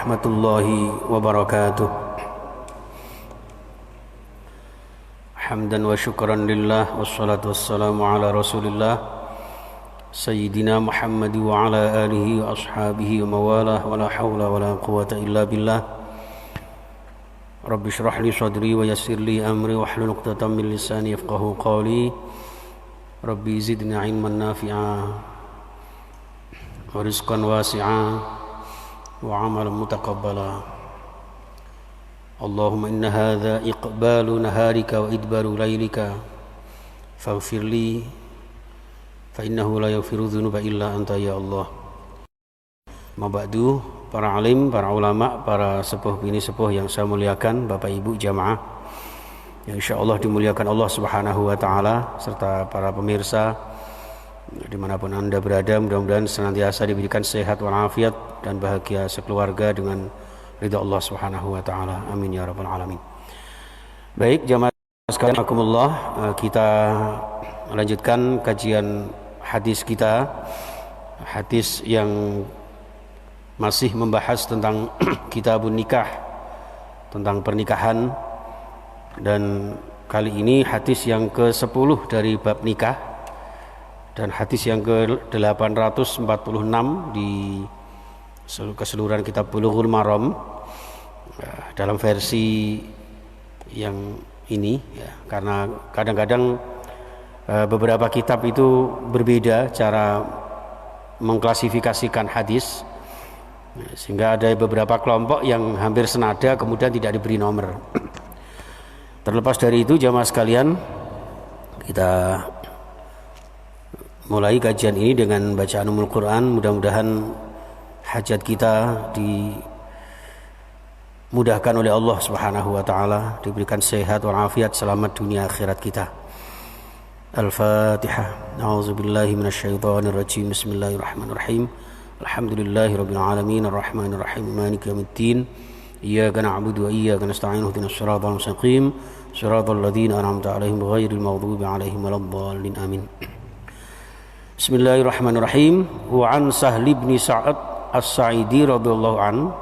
warahmatullahi wabarakatuh. Hamdan wa syukran lillah, wassalatu wassalamu ala rasulillah Sayyidina Muhammad wa ala alihi wa ashabihi wa mawalah, wa la hawla wa la quwata illa billah. Rabbi shrah li sadri wa yassir li amri wa hlul 'uqdatam min lisani yafqahu qawli. Rabbi zidni ilman nafi'a wa rizqan wasi'a wa amalan mutaqabbala. Allahumma inna hadha iqbalu naharika wa idbaru laylika faghfir li fa innahu la yaghfiru dhunuba illa anta ya Allah. Mabadu, para alim, para ulama, para sepuh bini sepuh yang saya muliakan, Bapak Ibu jamaah yang insyaallah dimuliakan Allah Subhanahu wa taala, serta para pemirsa dimanapun Anda berada, mudah-mudahan senantiasa diberikan sehat walafiat dan bahagia sekeluarga dengan ridha Allah Subhanahu wa taala. Amin ya rabbal alamin. Baik jamaah sekalian, rahimakumullah, kita lanjutkan kajian hadis kita. Hadis yang masih membahas tentang kitabun nikah, tentang pernikahan, dan kali ini hadis yang ke-10 dari bab nikah dan hadis yang ke-846 di keseluruhan kitab Bulughul Maram dalam versi yang ini ya, karena kadang-kadang beberapa kitab itu berbeda cara mengklasifikasikan hadis, sehingga ada beberapa kelompok yang hampir senada kemudian tidak diberi nomor. Terlepas dari itu jamaah sekalian, kita mulai kajian ini dengan bacaan Ummul Quran. Mudah-mudahan hajat kita dimudahkan oleh Allah Subhanahu wa taala, diberikan sehat walafiat, selamat dunia akhirat kita. Al-Fatihah. A'udzubillahi minasyaitonir rajim. Bismillahirrahmanirrahim. Alhamdulillahirabbil alamin arrahmanir rahim maliki yaumiddin. Iyyaka na'budu wa iyyaka nasta'in ihdinas siratal mustaqim siratal ladzina an'amta 'alaihim ghairil maghdubi 'alaihim waladdallin. Amin. Bismillahirrahmanirrahim. Wa an Sahl bin Sa'ad As-Sa'idi radhiyallahu an,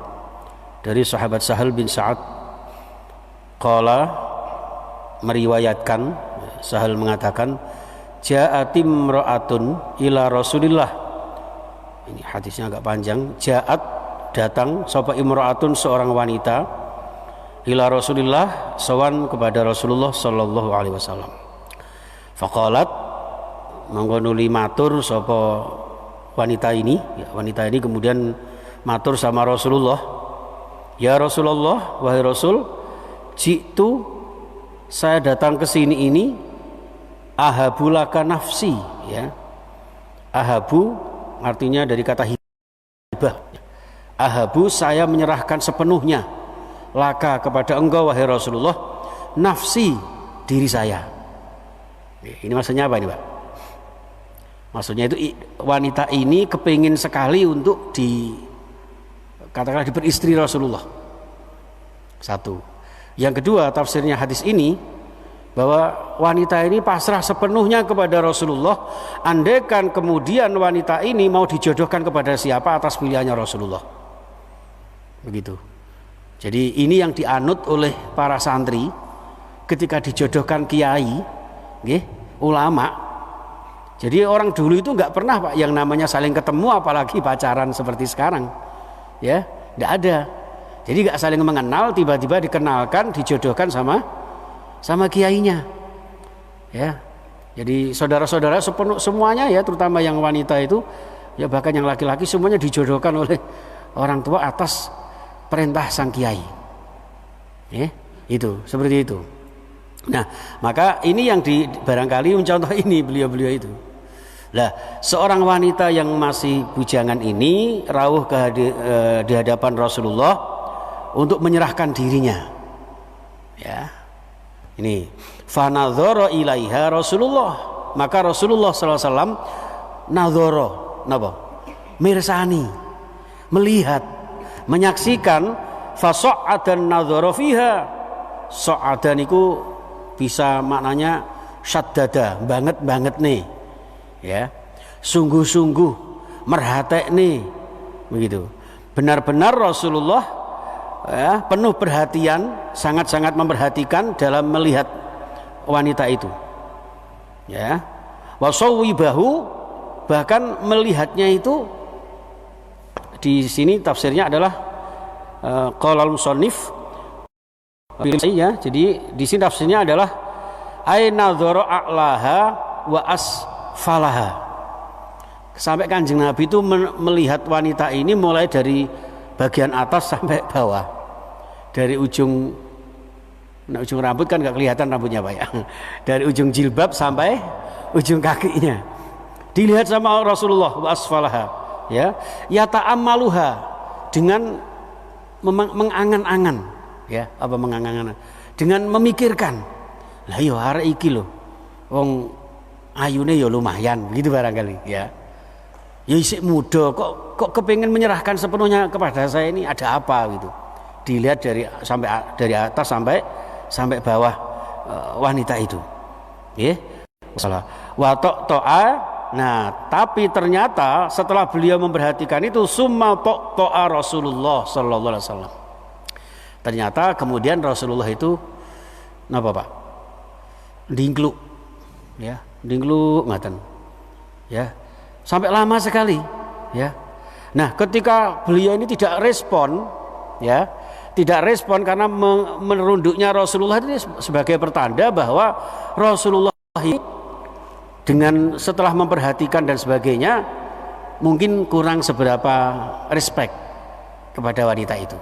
dari sahabat Sahal bin Sa'ad, qala, meriwayatkan, Sahal mengatakan, ja'atim ra'atun ila Rasulillah. Ini hadisnya agak panjang. Ja'at, datang, sapa imra'atun, seorang wanita, ila Rasulillah, sowan kepada Rasulullah sallallahu alaihi wasallam. Faqalat, manggonuli matur sapa wanita ini kemudian matur sama Rasulullah, ya Rasulullah, wahai Rasul, jitu, saya datang ke sini ini, ahabulaka nafsi, ya. Ahabu artinya dari kata hibah. Ahabu, saya menyerahkan sepenuhnya, laka, kepada engkau wahai Rasulullah, nafsi, diri saya. Ini maksudnya apa ini, Pak? Maksudnya itu wanita ini kepingin sekali untuk katakanlah beristri Rasulullah. Satu. Yang kedua, tafsirnya hadis ini bahwa wanita ini pasrah sepenuhnya kepada Rasulullah. Andaikan kemudian wanita ini mau dijodohkan kepada siapa atas pilihannya Rasulullah. Begitu. Jadi ini yang dianut oleh para santri ketika dijodohkan kiai, ulama. Jadi orang dulu itu nggak pernah, Pak, yang namanya saling ketemu, apalagi pacaran seperti sekarang, ya, nggak ada. Jadi nggak saling mengenal, tiba-tiba dikenalkan, dijodohkan sama kiainya, ya. Jadi saudara-saudara semuanya, ya, terutama yang wanita itu, ya, bahkan yang laki-laki semuanya dijodohkan oleh orang tua atas perintah sang kiai, ya, itu seperti itu. Nah, maka ini yang barangkali mencontoh ini beliau-beliau itu. Nah, seorang wanita yang masih bujangan ini rawuh di hadapan Rasulullah untuk menyerahkan dirinya. Ya. Ini fanadzara ilaiha Rasulullah. Maka Rasulullah sallallahu alaihi wasallam nadzara, napa? Mirsani, melihat, menyaksikan, fasa'adan nadzara fiha. Sa'adan iku bisa maknanya syaddada, banget nih, ya, sungguh-sungguh, merhatek nih, begitu. benar-benar Rasulullah penuh perhatian, sangat-sangat memperhatikan dalam melihat wanita itu. Ya, wasawwibahu, bahkan melihatnya itu di sini tafsirnya adalah qala al-musannif, ya, jadi di sini tafsirnya adalah aina dzara a'laha wa asfalaha. Sampai Kanjeng Nabi itu melihat wanita ini mulai dari bagian atas sampai bawah, dari ujung rambut kan nggak kelihatan rambutnya Pak ya, dari ujung jilbab sampai ujung kakinya dilihat sama Rasulullah, wa asfalaha, ya, yata'ammaluha, dengan mengangan-angan, ya, apa mengangan-angan, dengan memikirkan, lah yo arek iki lho wong ayune yo lumayan gitu barangkali, ya isik muda kok kepengen menyerahkan sepenuhnya kepada saya, ini ada apa gitu. Dilihat dari atas sampai bawah wanita itu, ya. Wa to'a. Nah, tapi ternyata setelah beliau memperhatikan itu, summa to'a Rasulullah sallallahu alaihi wasallam. Ternyata kemudian Rasulullah itu napa Pak? Dingkluk, ya, dingkluk ngaten, ya, sampai lama sekali, ya. Nah, ketika beliau ini tidak respon, ya, tidak respon karena merunduknya Rasulullah ini sebagai pertanda bahwa Rasulullah ini dengan setelah memperhatikan dan sebagainya mungkin kurang seberapa respect kepada wanita itu.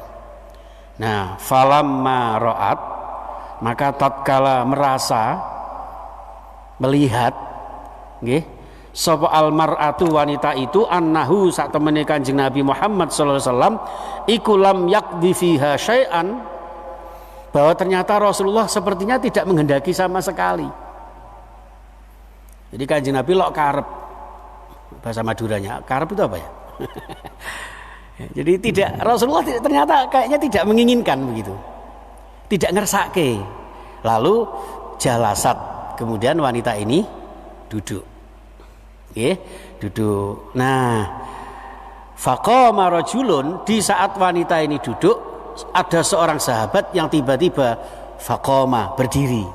Nah, falamma ra'at, maka tatkala melihat nggih, sapa almar'atu, wanita itu, annahu sak temene Kanjeng Nabi Muhammad sallallahu alaihi wasallam iku lam yaqdi fiha syai'an, bahwa ternyata Rasulullah sepertinya tidak menghendaki sama sekali. Jadi Kanjeng Nabi lok karep, bahasa Maduranya karep itu apa ya? Jadi Rasulullah ternyata kayaknya tidak menginginkan begitu, tidak ngersake. Lalu jalasat, kemudian wanita ini duduk. Duduk. Nah, faqama rajulun, di saat wanita ini duduk, ada seorang sahabat yang tiba-tiba faqama, berdiri.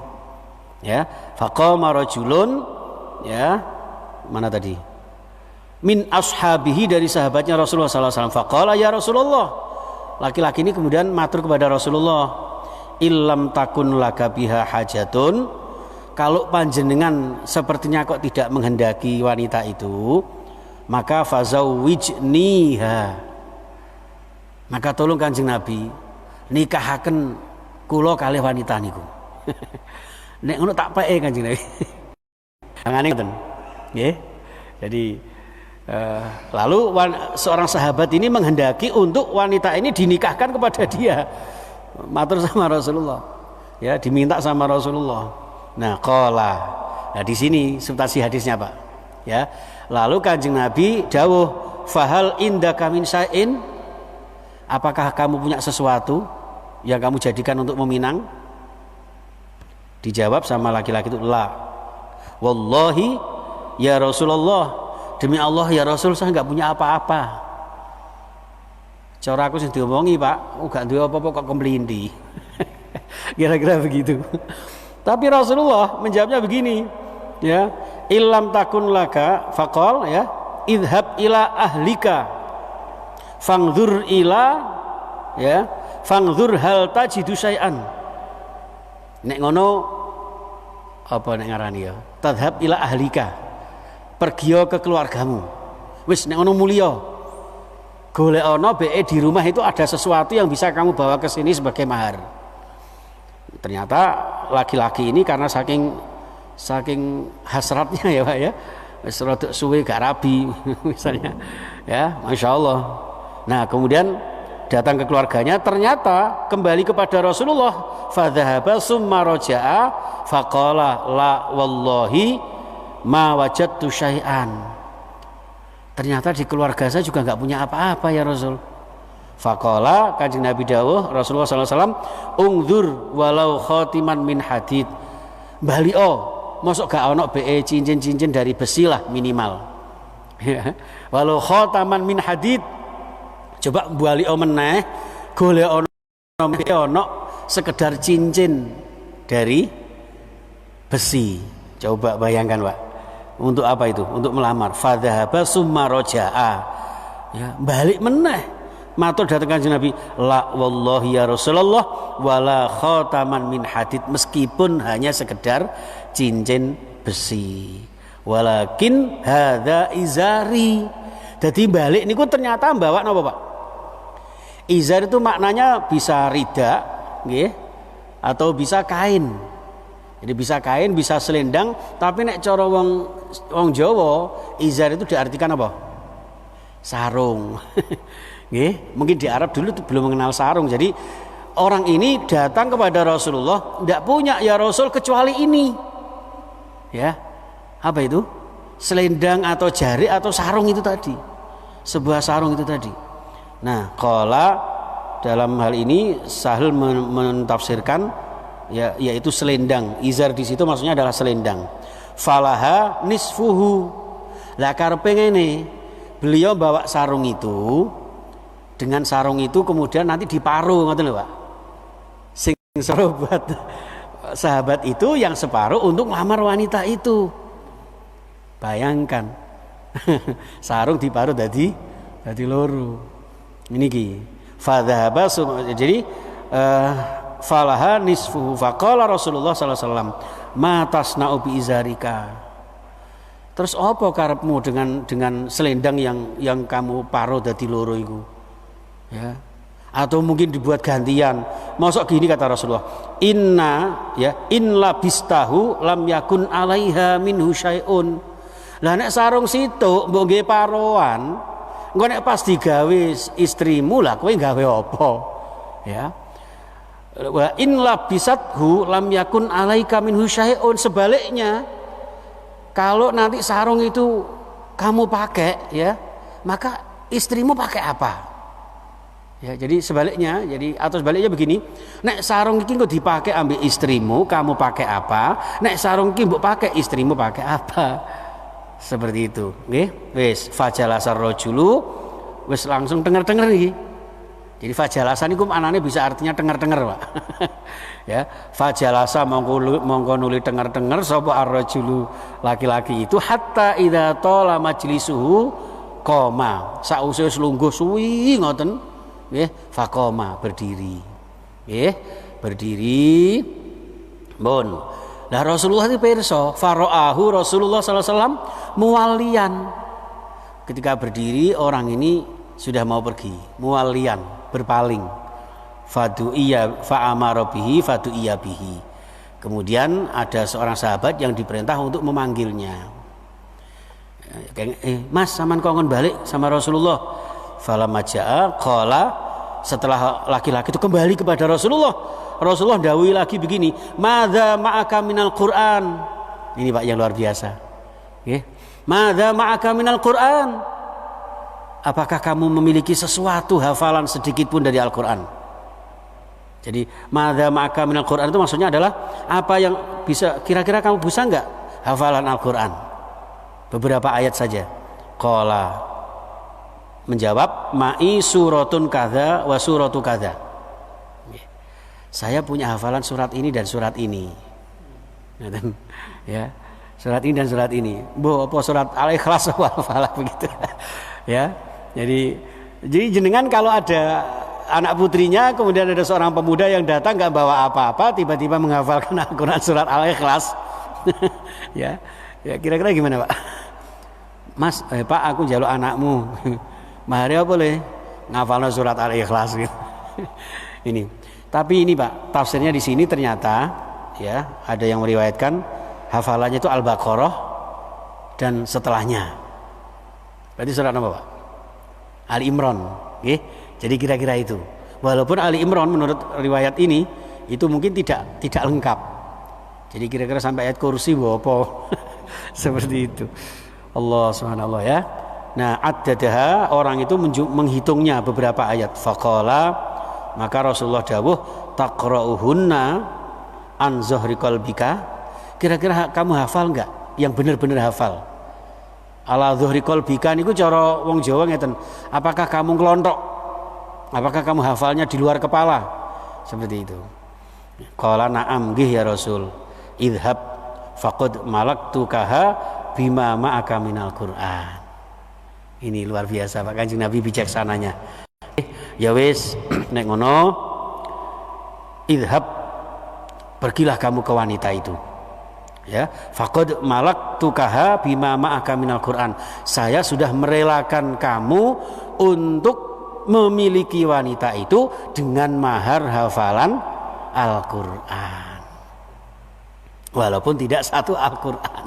Ya, faqama rajulun, ya, mana tadi? Min ashabihi, dari sahabatnya Rasulullah sallallahu alaihi wasallam. Faqala ya Rasulullah, laki-laki ini kemudian matur kepada Rasulullah, illam takun laka biha hajatun, kalau panjenengan sepertinya kok tidak menghendaki wanita itu, maka fazawwijniha, maka tolong Kanjeng Nabi nikahaken kula kalih wanita niku. Nek ngono tak peke Kanjeng Nabi. Angane ngoten. Nggih. Jadi lalu seorang sahabat ini menghendaki untuk wanita ini dinikahkan kepada dia. Matur sama Rasulullah. Ya, diminta sama Rasulullah. Nah, qala. Nah, di sini substansi hadisnya, Pak. Ya. Lalu Kanjeng Nabi dawuh, fahal indaka min syai'in? Apakah kamu punya sesuatu yang kamu jadikan untuk meminang? Dijawab sama laki-laki itu, la. Wallahi ya Rasulullah, demi Allah ya Rasul, saya enggak punya apa-apa. Cara aku sing diomongi, Pak, gak duwe apa-apa kok kemlindi. Kira-kira begitu. Tapi Rasulullah menjawabnya begini, ya, illam takun laka faqal, ya, idhab ila ahlika fangzur ila, ya, fangzur hal tajidu syai'an. Nek ngono apa nek ngarani ya, tadhab ila ahlika, pergi ke keluargamu. Wis nek ngono mulya, golek ana beke di rumah itu ada sesuatu yang bisa kamu bawa ke sini sebagai mahar. Ternyata laki-laki ini karena saking hasratnya, ya Pak, ya, wis rada suwe gak rabi misalnya, ya, Masya Allah. Nah, kemudian datang ke keluarganya, ternyata kembali kepada Rasulullah, fadhahaba summa raja'a faqala la wallahi ma wajadtu syai'an. Ternyata di keluarga saya juga enggak punya apa-apa ya Rasul. Faqala, Kanjeng Nabi dawuh Rasulullah sallallahu alaihi wasallam, ungdzur walau khatiman min hadid. Balio, mosok gak ono be cincin-cincin dari besi lah minimal. Walau khataman min hadid, Coba balik meneh golek ono sekedar cincin dari besi. Coba bayangkan, Pak. Untuk apa itu? Untuk melamar. Fadhahaba summa roja'a. Ya, balik meneh. Matur datang Kanjeng Nabi, la wallahi ya Rasulullah wala khataman min hadid, meskipun hanya sekedar cincin besi. Walakin hadza izari. Jadi balik niku ternyata bawa napa, Pak? Izar itu maknanya bisa rida, nggih, atau bisa kain. Jadi bisa kain, bisa selendang, tapi nek cara wong Jawa, izar itu diartikan apa? Sarung. Nggih, mungkin di Arab dulu belum mengenal sarung. Jadi orang ini datang kepada Rasulullah, tidak punya ya Rasul kecuali ini. Ya. Apa itu? Selendang atau jari atau sarung itu tadi. Sebuah sarung itu tadi. Nah, qala dalam hal ini Sahal mentafsirkan yaitu selendang. Izar di situ maksudnya adalah selendang. Falaha nisfuhu. Lah karepe ngene, beliau bawa sarung itu, dengan sarung itu kemudian nanti diparuh, ngoten lho, Pak. Sing sahabat itu yang separuh untuk melamar wanita itu. Bayangkan. Sarung diparuh dadi loro. Ini ki fadhahaba, jadi falaha nisfuhu faqala Rasulullah sallallahu alaihi wasallam ma tasna'u bi izarika. Terus apa karepmu dengan selendang yang kamu paruh dadi loro iku? Ya. Atau mungkin dibuat gantian. Mosok gini kata Rasulullah, in labistahu lam yakun alaiha minhu syai'un. Lah nek sarung situk mbok nggih paroan, engko nek pas digawe istrimu lah kowe gawe apa? Ya. Wa in labisathu lam yakun alaika minhu syai'un. Sebaliknya, kalau nanti sarung itu kamu pakai, ya, maka istrimu pakai apa? Ya, jadi sebaliknya, atau sebaliknya begini, nek sarung iki engko dipakai ambil istrimu, kamu pakai apa? Nek sarung iki mbok pakai istrimu pakai apa? Seperti itu, nggih. Wis fajalasar rajulu, wis langsung denger-denger iki. Jadi fajalasan itu maknanya bisa artinya denger-denger, Pak. Ya, fajalasa mongko nuli denger-denger sapa ar-rajulu, laki-laki itu hatta idza tala majlisuhu qoma. Sakwise wis lungguh suwi ngoten, nggih, faqoma, berdiri. Nggih, berdiri. Mun. Lah Rasulullah itu pirsa, faraahu Rasulullah sallallahu alaihi wasallam muwallian. Ketika berdiri orang ini sudah mau pergi, muwallian, berpaling. Fadu'iya fa'amara bihi fadu'iya bihi. Kemudian ada seorang sahabat yang diperintah untuk memanggilnya. Mas, sampean kongkon balik sama Rasulullah. Falamma jaa qala, setelah laki-laki itu kembali kepada Rasulullah, Rasulullah dawuhi lagi begini, madza ma'aka minal Qur'an. Ini Pak yang luar biasa. Nggih. Madza ma'aka minal Qur'an. Apakah kamu memiliki sesuatu hafalan sedikit pun dari Al-Qur'an? Jadi madza ma'aka minal Qur'an itu maksudnya adalah apa yang bisa, kira-kira kamu bisa enggak hafalan Al-Qur'an? Beberapa ayat saja. Qala menjawab, ma'i suratun kadza wa suratu kadza. Saya punya hafalan surat ini dan surat ini. Ya, surat ini dan surat ini. Apa surat Al-Ikhlas hafalan begitu. Ya. Jadi jenengan kalau ada anak putrinya, kemudian ada seorang pemuda yang datang nggak bawa apa-apa, tiba-tiba menghafalkan Al-Qur'an surat Al-Ikhlas. Ya. Ya, kira-kira gimana, Pak? Mas, Pak, aku njaluk anakmu. Mahari apa boleh ngafalno surat Al-Ikhlas gitu. Ini. Tapi ini Pak, tafsirnya di sini ternyata ya ada yang meriwayatkan hafalannya itu Al-Baqarah dan setelahnya. Berarti surat apa, Pak? Ali Imran, okay? Jadi kira-kira itu. Walaupun Ali Imran menurut riwayat ini itu mungkin tidak lengkap. Jadi kira-kira sampai ayat kursi apa? Seperti itu. Allah subhanallah ya. Nah, addadaha, orang itu menghitungnya beberapa ayat. Faqala, maka Rasulullah dawuh, taqra'uhunna an zahri qalbika. Kira-kira kamu hafal enggak? Yang benar-benar hafal. Ala zahri qalbika niku cara wong Jawa ngeten. Apakah kamu nglontok Apakah kamu hafalnya di luar kepala? Seperti itu. Qala na'am, nggih ya Rasul. Idhab faqad malaktukaha bima ma'aka minal Qur'an. Ini luar biasa Pak Kanjeng Nabi bijaksananya. Ya wis, nek ngono, idhab, pergilah kamu ke wanita itu. Ya, faqad malaktukaha bima ma'aka minal Qur'an. Saya sudah merelakan kamu untuk memiliki wanita itu dengan mahar hafalan Al-Qur'an. Walaupun tidak satu Al-Qur'an.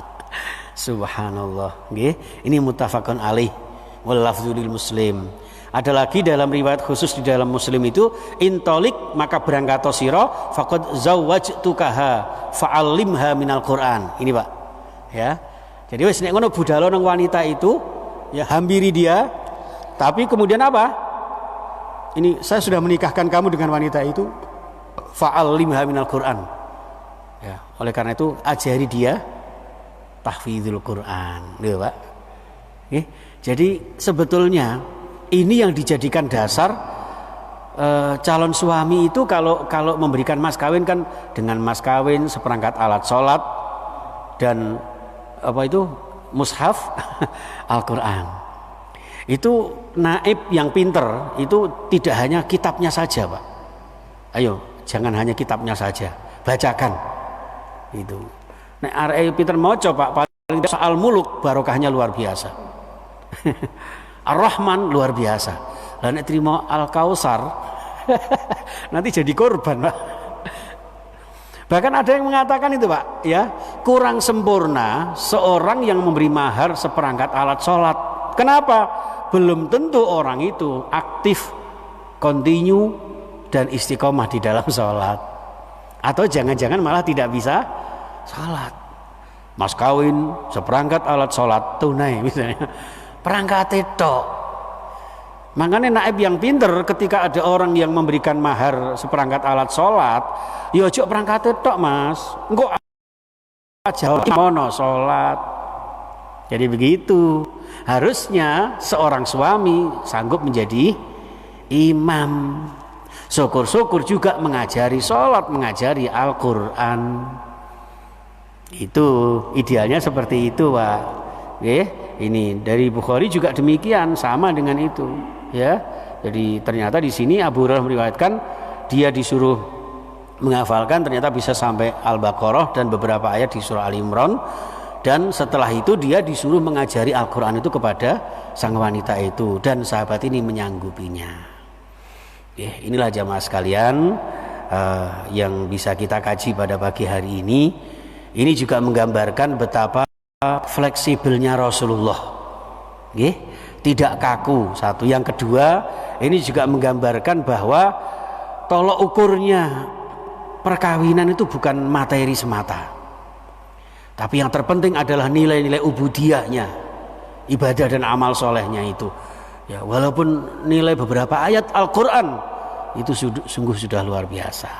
Subhanallah. Nggih, ini muttafaqun alaih wal lafdzu lil Muslim. Ada lagi dalam riwayat khusus di dalam Muslim itu, intolik maka berangkat sira faqad zawwajtukaha fa'allimha minal Qur'an. Ini Pak. Ya. Jadi wis nek ngono budal nang wanita itu, ya hampiri dia. Tapi kemudian apa? Ini saya sudah menikahkan kamu dengan wanita itu, fa'allimha minal Qur'an. Ya, oleh karena itu ajari dia tahfidzul Qur'an. Lho, Pak. Oke. Jadi sebetulnya ini yang dijadikan dasar calon suami itu kalau memberikan mas kawin kan dengan mas kawin, seperangkat alat sholat dan apa itu mushaf Al-Qur'an. Itu naib yang pinter itu tidak hanya kitabnya saja Pak. Ayo jangan hanya kitabnya saja, bacakan itu. Nek arek pinter maca Pak, paling soal muluk barokahnya luar biasa. Ar-Rahman luar biasa. Lah nek terima Al-Kausar nanti jadi korban, Pak. Bahkan ada yang mengatakan itu, Pak, ya, kurang sempurna seorang yang memberi mahar seperangkat alat sholat. Kenapa? Belum tentu orang itu aktif, continue dan istiqomah di dalam sholat. Atau jangan-jangan malah tidak bisa sholat. Mas kawin seperangkat alat sholat tunai misalnya, perangkat itu. Makanya naib yang pinter ketika ada orang yang memberikan mahar seperangkat alat sholat, ya ojo perangkat itu Mas, engko aja mono sholat. Jadi begitu. Harusnya seorang suami sanggup menjadi imam. Syukur-syukur juga mengajari sholat, mengajari Al-Quran. Itu idealnya seperti itu, Pak. Ini dari Bukhari juga demikian, sama dengan itu, ya. Jadi ternyata di sini Abu Hurairah meriwayatkan dia disuruh menghafalkan ternyata bisa sampai Al-Baqarah dan beberapa ayat di surah Al-Imran, dan setelah itu dia disuruh mengajari Al-Quran itu kepada sang wanita itu, dan sahabat ini menyanggupinya. Inilah jamaah sekalian yang bisa kita kaji pada pagi hari ini. Ini juga menggambarkan betapa fleksibelnya Rasulullah, tidak kaku. Satu, yang kedua, ini juga menggambarkan bahwa tolok ukurnya perkawinan itu bukan materi semata, tapi yang terpenting adalah nilai-nilai ubudiyahnya, ibadah dan amal solehnya itu. Ya, walaupun nilai beberapa ayat Al-Quran itu sungguh sudah luar biasa.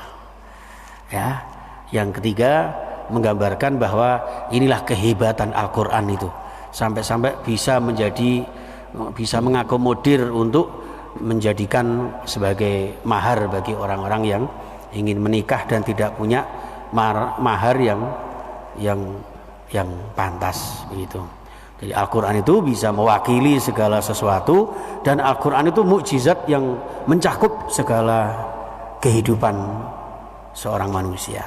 Ya, yang ketiga menggambarkan bahwa inilah kehebatan Al-Quran itu, sampai-sampai bisa mengakomodir untuk menjadikan sebagai mahar bagi orang-orang yang ingin menikah dan tidak punya mahar yang pantas begitu. Jadi Al-Quran itu bisa mewakili segala sesuatu, dan Al-Quran itu mukjizat yang mencakup segala kehidupan seorang manusia.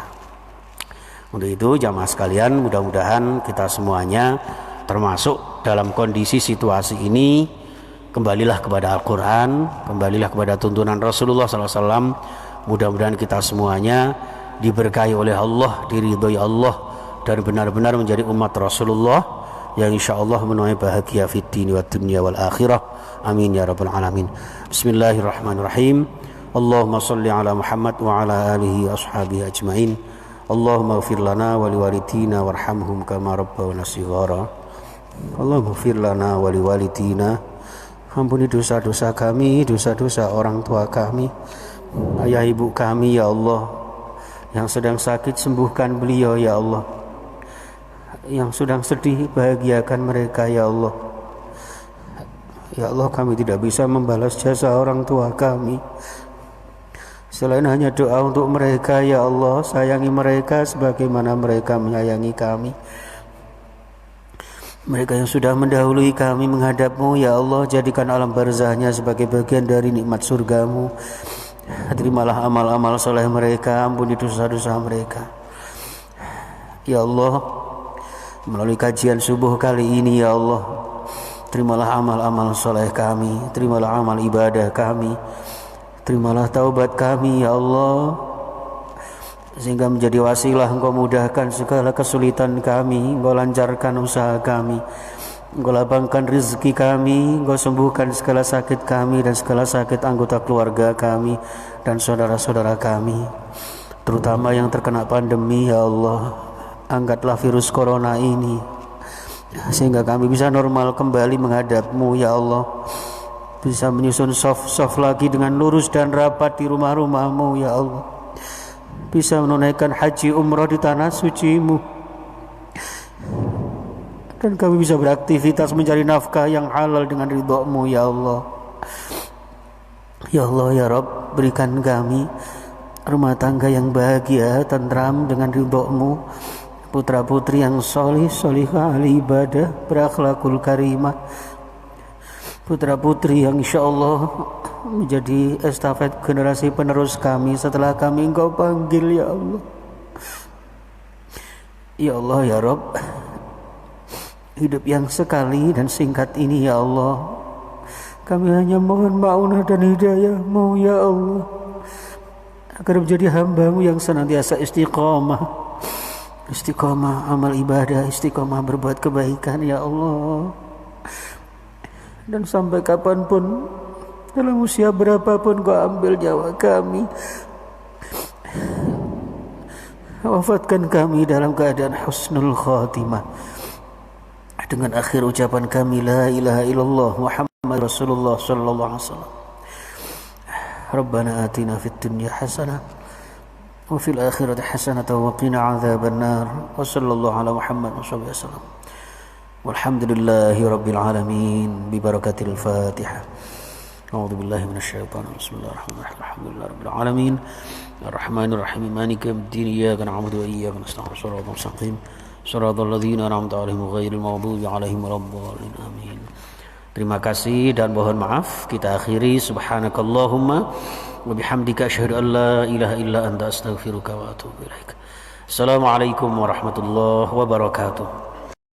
Untuk itu jamaah sekalian, mudah-mudahan kita semuanya termasuk dalam kondisi situasi ini, kembalilah kepada Al-Quran, kembalilah kepada tuntunan Rasulullah SAW. Mudah-mudahan kita semuanya diberkahi oleh Allah, diridhoi Allah, dan benar-benar menjadi umat Rasulullah yang insyaallah menuai bahagia fid dini wad dunya wal akhirah. Amin ya rabbal alamin. Bismillahirrahmanirrahim. Allahumma shalli ala Muhammad wa ala alihi ashabihi ajmain. Allahumma ighfir lana wa liwalidina warhamhum kama rabbawna shighara. Allahumma ighfir lana wa liwalidina, ampuni dosa-dosa kami, dosa-dosa orang tua kami, ayah ibu kami ya Allah. Yang sedang sakit sembuhkan beliau ya Allah. Yang sedang sedih bahagiakan mereka ya Allah. Ya Allah, kami tidak bisa membalas jasa orang tua kami selain hanya doa untuk mereka. Ya Allah, sayangi mereka sebagaimana mereka menyayangi kami. Mereka yang sudah mendahului kami menghadap-Mu, ya Allah, jadikan alam barzahnya sebagai bagian dari nikmat surga-Mu. Terimalah amal-amal soleh mereka, ampuni dosa-dosa mereka. Ya Allah, melalui kajian subuh kali ini, ya Allah, terimalah amal-amal soleh kami, terimalah amal ibadah kami, terimalah taubat kami, ya Allah, sehingga menjadi wasilah Engkau mudahkan segala kesulitan kami, Engkau lancarkan usaha kami, Engkau lapangkan rezeki kami, Engkau sembuhkan segala sakit kami dan segala sakit anggota keluarga kami dan saudara-saudara kami, terutama yang terkena pandemi. Ya Allah, angkatlah virus corona ini sehingga kami bisa normal kembali menghadap-Mu, ya Allah, bisa menyusun saf-saf lagi dengan lurus dan rapat di rumah-rumah-Mu, ya Allah, bisa menunaikan haji umrah di tanah suci-Mu, dan kami bisa beraktivitas mencari nafkah yang halal dengan ridha-Mu, ya Allah. Ya Allah, ya Rabb, berikan kami rumah tangga yang bahagia, tentram dengan ridha-Mu, putra-putri yang solih, solihah, ahli ibadah, berakhlakul karimah, putra-putri yang insyaallah menjadi estafet generasi penerus kami setelah kami Engkau panggil, ya Allah. Ya Allah, ya Rabb, hidup yang sekali dan singkat ini, ya Allah, kami hanya mohon ma'unah dan hidayah-Mu, ya Allah, agar menjadi hamba-Mu yang senantiasa istiqamah amal ibadah, istiqamah berbuat kebaikan, ya Allah. Dan sampai kapanpun, dalam usia berapapun Kau ambil nyawa kami, wafatkan kami dalam keadaan husnul khatimah, dengan akhir ucapan kami la ilaha illallah Muhammad Rasulullah sallallahu alaihi wasallam. Rabbana atina fid dunya hasanah wa fil akhirati hasanah wa qina adzabannar. Wa sallallahu ala Muhammad wa sallallahu alaihi wasallam. Walhamdulillahi rabbil alamin bi barakatil Fatihah. A'udzu billahi minasy syaithanir rajim. Bismillahirrahmanirrahim. Alhamdulillahi rabbil alamin. Arrahmanir rahim. Maliki yaumiddin. Iyyaka na'budu wa iyyaka nasta'in. Shiratal mustaqim. Shiratal ladzina an'amta 'alaihim ghairil maghdubi 'alaihim waladdallin. Amin. Terima kasih dan mohon maaf. Kita akhiri subhanakallahumma wa bihamdika asyhadu an la ilaha illa anta astaghfiruka wa atubu ilaik. Assalamualaikum warahmatullahi wabarakatuh.